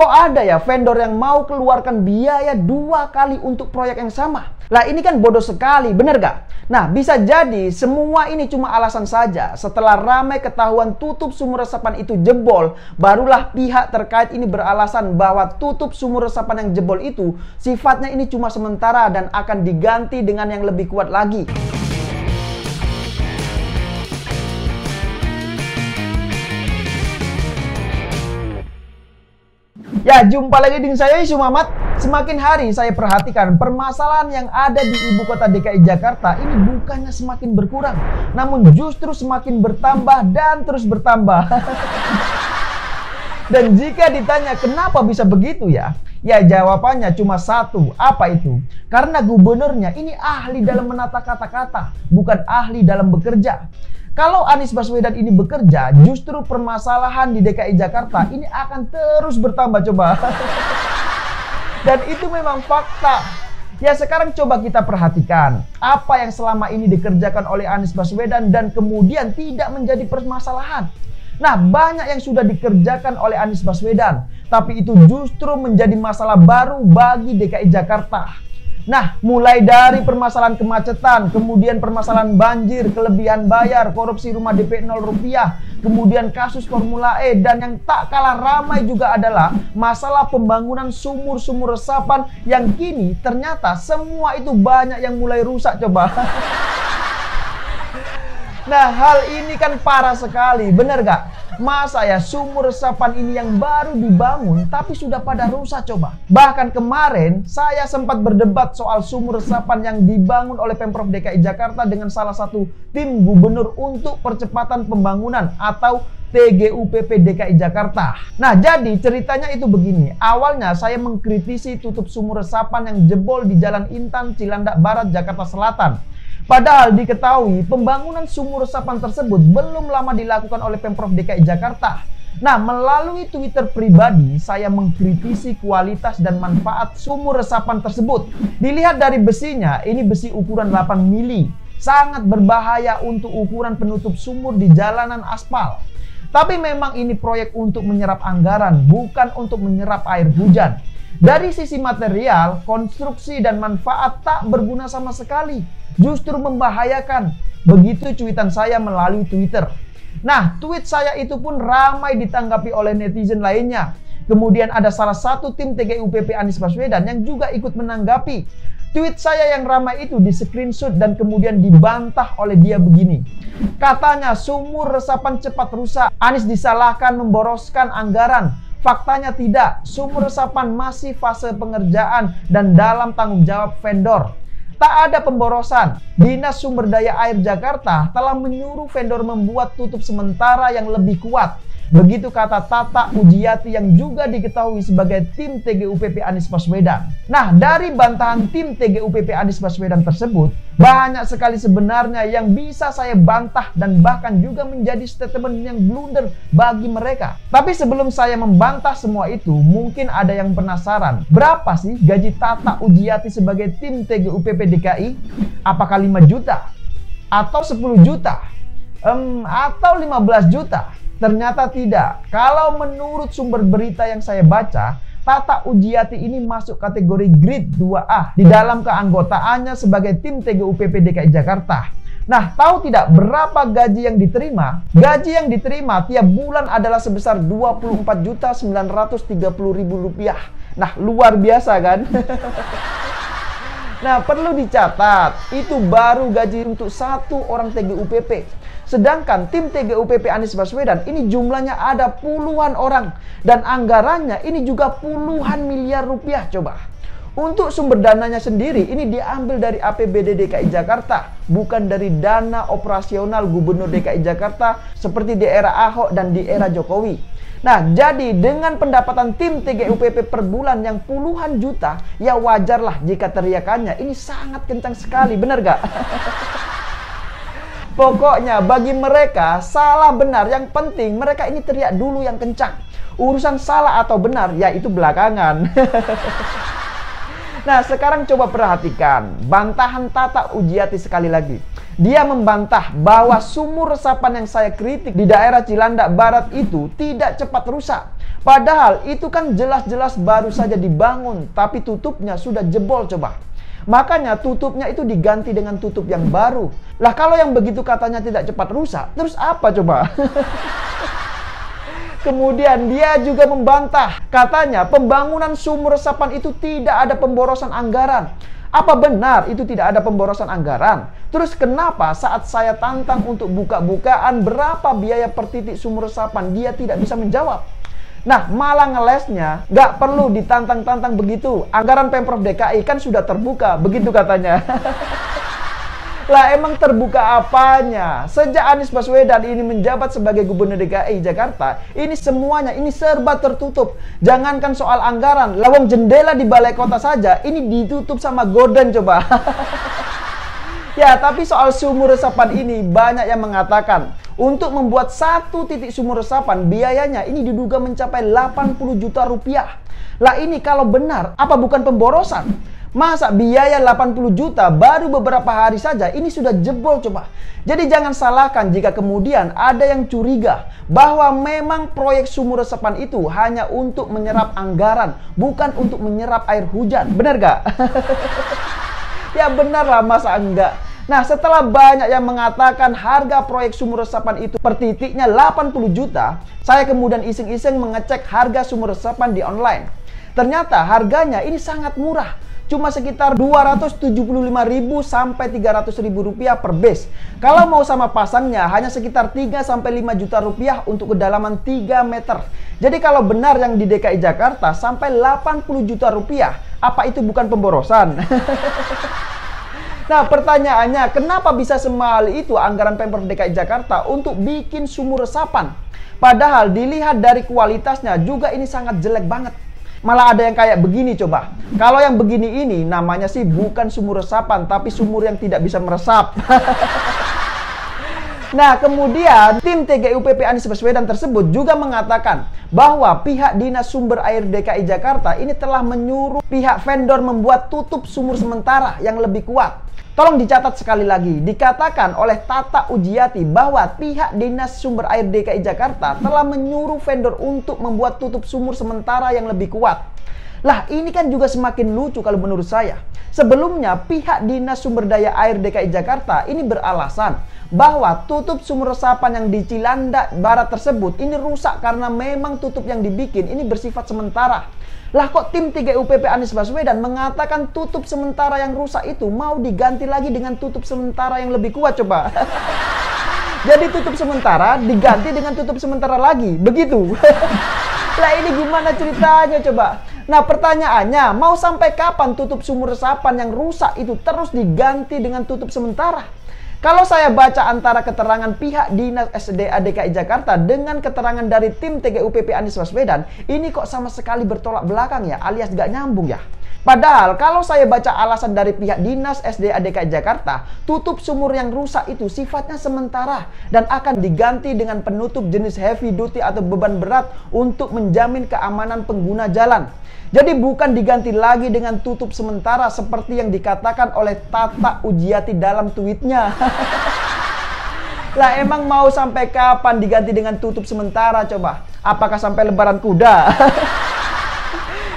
Kok ada ya vendor yang mau keluarkan biaya 2 kali untuk proyek yang sama? Lah ini kan bodoh sekali, bener gak? Nah, bisa jadi semua ini cuma alasan saja. Setelah ramai ketahuan tutup sumur resapan itu jebol, barulah pihak terkait ini beralasan bahwa tutup sumur resapan yang jebol itu sifatnya ini cuma sementara dan akan diganti dengan yang lebih kuat lagi. Ya, jumpa lagi dengan saya Isu Mamat. Semakin hari saya perhatikan permasalahan yang ada di ibu kota DKI Jakarta ini bukannya semakin berkurang, namun justru semakin bertambah dan terus bertambah. Dan jika ditanya kenapa bisa begitu ya? Ya jawabannya cuma satu, apa itu? Karena gubernurnya ini ahli dalam menata kata-kata, bukan ahli dalam bekerja. Kalau Anies Baswedan ini bekerja, justru permasalahan di DKI Jakarta ini akan terus bertambah coba. Dan itu memang fakta. Ya sekarang coba kita perhatikan apa yang selama ini dikerjakan oleh Anies Baswedan dan kemudian tidak menjadi permasalahan. Nah, banyak yang sudah dikerjakan oleh Anies Baswedan, tapi itu justru menjadi masalah baru bagi DKI Jakarta. Nah, mulai dari permasalahan kemacetan, kemudian permasalahan banjir, kelebihan bayar, korupsi rumah DP 0 rupiah, kemudian kasus Formula E, dan yang tak kalah ramai juga adalah masalah pembangunan sumur-sumur resapan yang kini ternyata semua itu banyak yang mulai rusak coba. Nah, hal ini kan parah sekali, bener gak? Masa ya sumur resapan ini yang baru dibangun tapi sudah pada rusak coba. Bahkan kemarin saya sempat berdebat soal sumur resapan yang dibangun oleh Pemprov DKI Jakarta dengan salah satu tim gubernur untuk percepatan pembangunan atau TGUPP DKI Jakarta. Nah, jadi ceritanya itu begini. Awalnya saya mengkritisi tutup sumur resapan yang jebol di Jalan Intan, Cilandak Barat, Jakarta Selatan. Padahal diketahui pembangunan sumur resapan tersebut belum lama dilakukan oleh Pemprov DKI Jakarta. Nah, melalui Twitter pribadi, saya mengkritisi kualitas dan manfaat sumur resapan tersebut. Dilihat dari besinya, ini besi ukuran 8 mili. Sangat berbahaya untuk ukuran penutup sumur di jalanan aspal. Tapi memang ini proyek untuk menyerap anggaran, bukan untuk menyerap air hujan. Dari sisi material, konstruksi dan manfaat tak berguna sama sekali. Justru membahayakan. Begitu cuitan saya melalui Twitter. Nah, tweet saya itu pun ramai ditanggapi oleh netizen lainnya. Kemudian ada salah satu tim TGUPP Anies Baswedan yang juga ikut menanggapi. Tweet saya yang ramai itu di screenshot dan kemudian dibantah oleh dia begini. Katanya sumur resapan cepat rusak. Anies disalahkan memboroskan anggaran. Faktanya tidak. Sumur resapan masih fase pengerjaan dan dalam tanggung jawab vendor. Tak ada pemborosan. Dinas Sumber Daya Air Jakarta telah menyuruh vendor membuat tutup sementara yang lebih kuat. Begitu kata Tata Ujiati yang juga diketahui sebagai tim TGUPP Anies Baswedan. Nah, dari bantahan tim TGUPP Anies Baswedan tersebut, banyak sekali sebenarnya yang bisa saya bantah dan bahkan juga menjadi statement yang blunder bagi mereka. Tapi sebelum saya membantah semua itu, mungkin ada yang penasaran, berapa sih gaji Tata Ujiati sebagai tim TGUPP DKI? Apakah 5 juta? Atau 10 juta? Atau 15 juta? Ternyata tidak. Kalau menurut sumber berita yang saya baca, Tata Ujiati ini masuk kategori grade 2A di dalam keanggotaannya sebagai tim TGUPP DKI Jakarta. Nah, tahu tidak berapa gaji yang diterima? Gaji yang diterima tiap bulan adalah sebesar Rp24.930.000. Nah, luar biasa kan? Nah, perlu dicatat, itu baru gaji untuk satu orang TGUPP. Sedangkan tim TGUPP Anies Baswedan ini jumlahnya ada puluhan orang. Dan anggarannya ini juga puluhan miliar rupiah coba. Untuk sumber dananya sendiri ini diambil dari APBD DKI Jakarta. Bukan dari dana operasional Gubernur DKI Jakarta seperti di era Ahok dan di era Jokowi. Nah, jadi dengan pendapatan tim TGUPP per bulan yang puluhan juta, ya wajarlah jika teriakannya ini sangat kencang sekali, benar gak? Pokoknya bagi mereka salah benar yang penting mereka ini teriak dulu yang kencang. Urusan salah atau benar ya itu belakangan. Nah, sekarang coba perhatikan bantahan Tata Ujiati sekali lagi. Dia membantah bahwa sumur resapan yang saya kritik di daerah Cilandak Barat itu tidak cepat rusak. Padahal itu kan jelas-jelas baru saja dibangun, tapi tutupnya sudah jebol coba. Makanya tutupnya itu diganti dengan tutup yang baru. Lah kalau yang begitu katanya tidak cepat rusak, terus apa coba? Kemudian dia juga membantah, katanya pembangunan sumur resapan itu tidak ada pemborosan anggaran. Apa benar itu tidak ada pemborosan anggaran? Terus kenapa saat saya tantang untuk buka-bukaan berapa biaya per titik sumur resapan, dia tidak bisa menjawab? Nah, malah ngelesnya, nggak perlu ditantang-tantang begitu. Anggaran Pemprov DKI kan sudah terbuka, begitu katanya. Lah emang terbuka apanya? Sejak Anies Baswedan ini menjabat sebagai Gubernur DKI Jakarta, ini semuanya, ini serba tertutup. Jangankan soal anggaran, lawang jendela di balai kota saja, ini ditutup sama gorden coba. Ya, tapi soal sumur resapan ini banyak yang mengatakan untuk membuat satu titik sumur resapan biayanya ini diduga mencapai 80 juta rupiah. Lah ini kalau benar, apa bukan pemborosan? Masa biaya 80 juta baru beberapa hari saja ini sudah jebol coba. Jadi jangan salahkan jika kemudian ada yang curiga bahwa memang proyek sumur resapan itu hanya untuk menyerap anggaran, bukan untuk menyerap air hujan. Benar gak? Ya benar lah, masa enggak? Nah, setelah banyak yang mengatakan harga proyek sumur resapan itu per titiknya 80 juta, saya kemudian iseng-iseng mengecek harga sumur resapan di online. Ternyata harganya ini sangat murah, cuma sekitar 275.000 sampai 300.000 rupiah per base. Kalau mau sama pasangnya hanya sekitar 3 sampai 5 juta rupiah untuk kedalaman 3 meter. Jadi kalau benar yang di DKI Jakarta sampai 80 juta rupiah, apa itu bukan pemborosan? Nah, pertanyaannya, kenapa bisa semahal itu anggaran Pemprov DKI Jakarta untuk bikin sumur resapan? Padahal dilihat dari kualitasnya juga ini sangat jelek banget. Malah ada yang kayak begini coba. Kalau yang begini ini namanya sih bukan sumur resapan, tapi sumur yang tidak bisa meresap. Nah, kemudian tim TGUPP Anies Baswedan tersebut juga mengatakan bahwa pihak Dinas Sumber Air DKI Jakarta ini telah menyuruh pihak vendor membuat tutup sumur sementara yang lebih kuat. Tolong dicatat sekali lagi, dikatakan oleh Tata Ujiati bahwa pihak Dinas Sumber Air DKI Jakarta telah menyuruh vendor untuk membuat tutup sumur sementara yang lebih kuat. Lah ini kan juga semakin lucu kalau menurut saya. Sebelumnya pihak Dinas Sumber Daya Air DKI Jakarta ini beralasan bahwa tutup sumur resapan yang di Cilandak Barat tersebut ini rusak karena memang tutup yang dibikin ini bersifat sementara. Lah kok tim TGUPP Anies Baswedan mengatakan tutup sementara yang rusak itu mau diganti lagi dengan tutup sementara yang lebih kuat coba. Jadi tutup sementara diganti dengan tutup sementara lagi, begitu. Lah ini gimana ceritanya coba? Nah pertanyaannya, mau sampai kapan tutup sumur resapan yang rusak itu terus diganti dengan tutup sementara? Kalau saya baca antara keterangan pihak Dinas SDA DKI Jakarta dengan keterangan dari tim TGUPP Anies Baswedan, ini kok sama sekali bertolak belakang ya, alias gak nyambung ya. Padahal kalau saya baca alasan dari pihak Dinas SDA DKI Jakarta, tutup sumur yang rusak itu sifatnya sementara dan akan diganti dengan penutup jenis heavy duty atau beban berat untuk menjamin keamanan pengguna jalan. Jadi bukan diganti lagi dengan tutup sementara seperti yang dikatakan oleh Tata Ujiati dalam tweetnya. Lah emang mau sampai kapan diganti dengan tutup sementara coba? Apakah sampai lebaran kuda?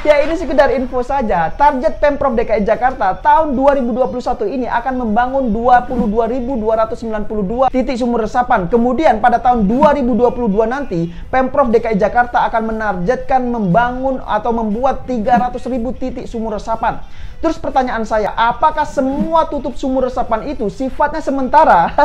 Ya ini sekedar info saja. Target Pemprov DKI Jakarta tahun 2021 ini akan membangun 22.292 titik sumur resapan. Kemudian pada tahun 2022 nanti Pemprov DKI Jakarta akan menargetkan membangun atau membuat 300.000 titik sumur resapan. Terus pertanyaan saya, apakah semua tutup sumur resapan itu sifatnya sementara?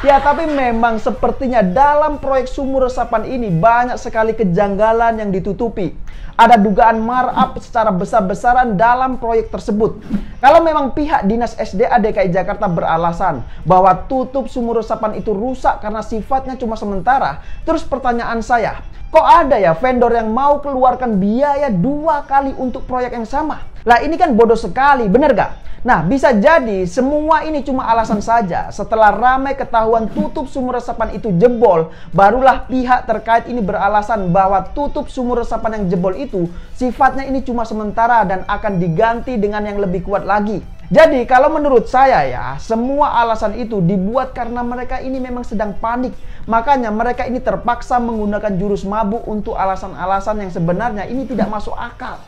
Ya tapi memang sepertinya dalam proyek sumur resapan ini banyak sekali kejanggalan yang ditutupi. Ada dugaan markup secara besar-besaran dalam proyek tersebut. Kalau memang pihak Dinas SDA DKI Jakarta beralasan bahwa tutup sumur resapan itu rusak karena sifatnya cuma sementara, terus pertanyaan saya, kok ada ya vendor yang mau keluarkan biaya 2 kali untuk proyek yang sama? Lah ini kan bodoh sekali, bener gak? Nah, bisa jadi semua ini cuma alasan saja. Setelah ramai ketahuan tutup sumur resapan itu jebol, barulah pihak terkait ini beralasan bahwa tutup sumur resapan yang jebol itu sifatnya ini cuma sementara dan akan diganti dengan yang lebih kuat lagi. Jadi kalau menurut saya ya, semua alasan itu dibuat karena mereka ini memang sedang panik. Makanya mereka ini terpaksa menggunakan jurus mabuk untuk alasan-alasan yang sebenarnya ini tidak masuk akal.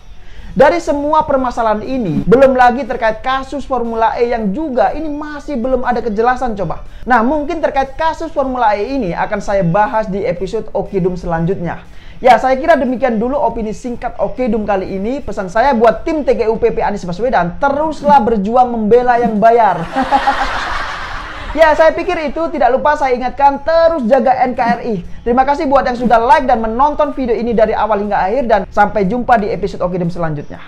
Dari semua permasalahan ini, belum lagi terkait kasus Formula E yang juga ini masih belum ada kejelasan coba. Nah, mungkin terkait kasus Formula E ini akan saya bahas di episode Okedum selanjutnya. Ya, saya kira demikian dulu opini singkat Okedum kali ini. Pesan saya buat tim TGUPP Anies Baswedan, teruslah berjuang membela yang bayar. Ya, saya pikir itu. Tidak lupa saya ingatkan, terus jaga NKRI. Terima kasih buat yang sudah like dan menonton video ini dari awal hingga akhir. Dan sampai jumpa di episode Okedum selanjutnya.